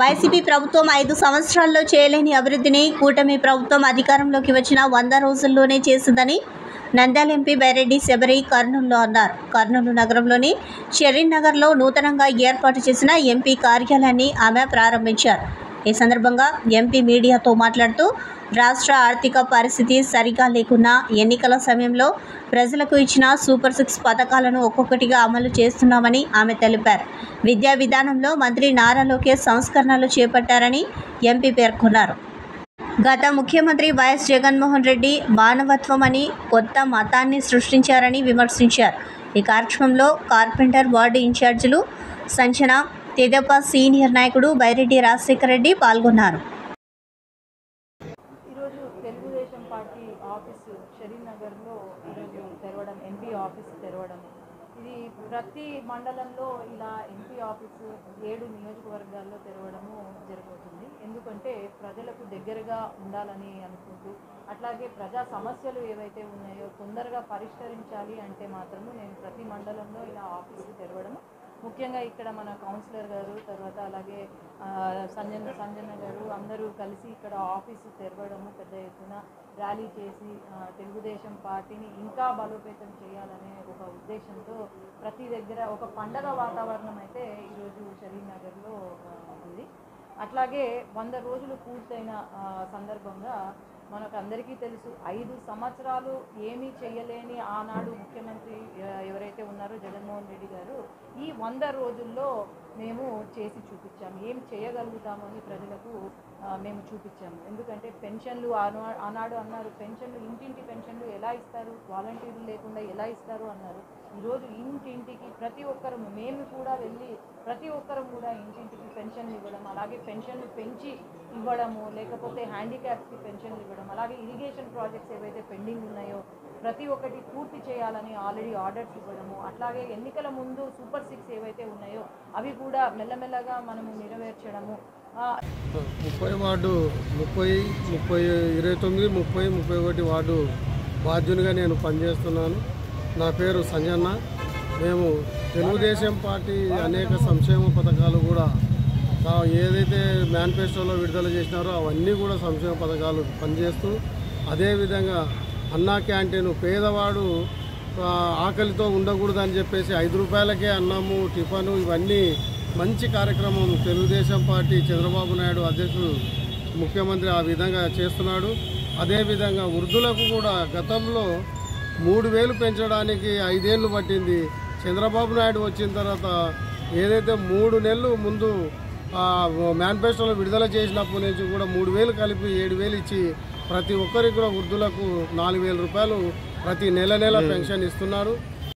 YCP ప్రభుత్వం 5 సంవత్సరాల్లో చేయలేని అభివృద్ధిని కూటమి ప్రభుత్వం అధికారంలోకి వచ్చిన 100 రోజుల్లోనే చేసిందని నంద్యాల ఎంపీ బైరెడ్డి శబరి కర్నూలులో అన్నారు. కర్నూలు నగరంలోని షెరీన్ నగర్లో నూతనంగా ఏర్పాటు చేసిన ఎంపీ కార్యాలయాన్ని ఆమె ప్రారంభించారు. ఈ సందర్భంగా ఎంపీ మీడియాతో మాట్లాడుతూ రాష్ట్ర ఆర్థిక పరిస్థితి సరిగా లేకున్నా ఎన్నికల సమయంలో ప్రజలకు ఇచ్చిన సూపర్ 6 పథకాలను ఒక్కొక్కటిగా అమలు చేస్తున్నామని ఆమె తెలిపారు. విద్యా విధానంలో మంత్రి నారా లోకేష్ సంస్కరణలు చేపట్టారని ఎంపీ పేర్కొన్నారు. గత ముఖ్యమంత్రి వైఎస్ జగన్మోహన్ రెడ్డి మానవత్వం అని కొత్త మతాన్ని సృష్టించారని విమర్శించారు. ఈ కార్యక్రమంలో కార్పెంటర్ వార్డు ఇన్ఛార్జీలు సంచన, తెదేపా సీనియర్ నాయకుడు బైరెడ్డి రాజశేఖర రెడ్డి పాల్గొన్నారు. ఈరోజు తెలుగుదేశం పార్టీ ఆఫీసు షెరీన్ నగర్లో ఈరోజు తెరవడం, ఎంపీ ఆఫీసు తెరవడం, ఇది ప్రతి మండలంలో ఇలా ఎంపీ ఆఫీసు 7 నియోజకవర్గాల్లో తెరవడము జరగబోతుంది. ఎందుకంటే ప్రజలకు దగ్గరగా ఉండాలని అనుకుంటూ, అట్లాగే ప్రజా సమస్యలు ఏవైతే ఉన్నాయో తొందరగా పరిష్కరించాలి అంటే మాత్రము నేను ప్రతి మండలంలో ఇలా ఆఫీసు తెరవడము, ముఖ్యంగా ఇక్కడ మన కౌన్సిలర్ గారు, తర్వాత అలాగే సంజన్న గారు అందరూ కలిసి ఇక్కడ ఆఫీసు తెరవడము, పెద్ద ఎత్తున ర్యాలీ చేసి తెలుగుదేశం పార్టీని ఇంకా బలోపేతం చేయాలనే ఒక ఉద్దేశంతో ప్రతి దగ్గర ఒక పండగ వాతావరణం అయితే ఈరోజు షెరీన్ నగర్లో ఉంది. అట్లాగే 100 రోజులు పూర్తయిన సందర్భంగా మనకు అందరికీ తెలుసు, 5 సంవత్సరాలు ఏమీ చేయలేని ఆనాడు ముఖ్యమంత్రి ఎవరైతే ఉన్నారో జగన్మోహన్ రెడ్డి గారు ఈ 100 రోజుల్లో మేము చేసి చూపించాము, ఏం చేయగలుగుతామని ప్రజలకు మేము చూపించాము. ఎందుకంటే పెన్షన్లు ఆనాడు అన్నారు, పెన్షన్లు ఇంటింటి పెన్షన్లు ఎలా ఇస్తారు, వాలంటీర్లు లేకుండా ఎలా ఇస్తారు అన్నారు. ఈరోజు ఇంటింటికి ప్రతి ఒక్కరు, మేము కూడా వెళ్ళి ప్రతి ఒక్కరు కూడా ఇంటింటికి పెన్షన్లు ఇవ్వడం, అలాగే పెన్షన్లు పెంచి ఇవ్వడము, లేకపోతే హ్యాండిక్యాప్స్కి పెన్షన్లు ఇవ్వడం, అలాగే ఇరిగేషన్ ప్రాజెక్ట్స్ ఏవైతే పెండింగ్ ఉన్నాయో ప్రతి ఒక్కటి పూర్తి చేయాలని ఆల్రెడీ ఆర్డర్స్ ఇవ్వడము, అట్లాగే ఎన్నికల ముందు సూపర్ 6 ఏవైతే ఉన్నాయో అవి కూడా మెల్లమెల్లగా మనము నెరవేర్చడము. 30 వార్డు 29, 30, 31 వార్డు బాధ్యునిగా నేను పనిచేస్తున్నాను. నా పేరు సంజన్న. మేము తెలుగుదేశం పార్టీ అనేక సంక్షేమ పథకాలు కూడా ఏదైతే మేనిఫెస్టోలో విడుదల చేసినారో అవన్నీ కూడా సంక్షేమ పథకాలు పనిచేస్తూ, అదేవిధంగా అన్నా క్యాంటీన్, పేదవాడు ఆకలితో ఉండకూడదని చెప్పేసి 5 రూపాయలకే అన్నము, టిఫను, ఇవన్నీ మంచి కార్యక్రమం తెలుగుదేశం పార్టీ చంద్రబాబు నాయుడు అధ్యక్షుడు ముఖ్యమంత్రి ఆ విధంగా చేస్తున్నాడు. అదేవిధంగా వృద్ధులకు కూడా గతంలో 3000 పెంచడానికి 5 ఏళ్ళు పట్టింది. చంద్రబాబు నాయుడు వచ్చిన తర్వాత ఏదైతే 3 నెలలు ముందు మేనిఫెస్టోలో విడుదల చేసినప్పటి నుంచి కూడా 3000 కలిపి 7000 ఇచ్చి ప్రతి ఒక్కరికి కూడా వృద్ధులకు 4000 రూపాయలు ప్రతి నెల పెన్షన్ ఇస్తున్నారు.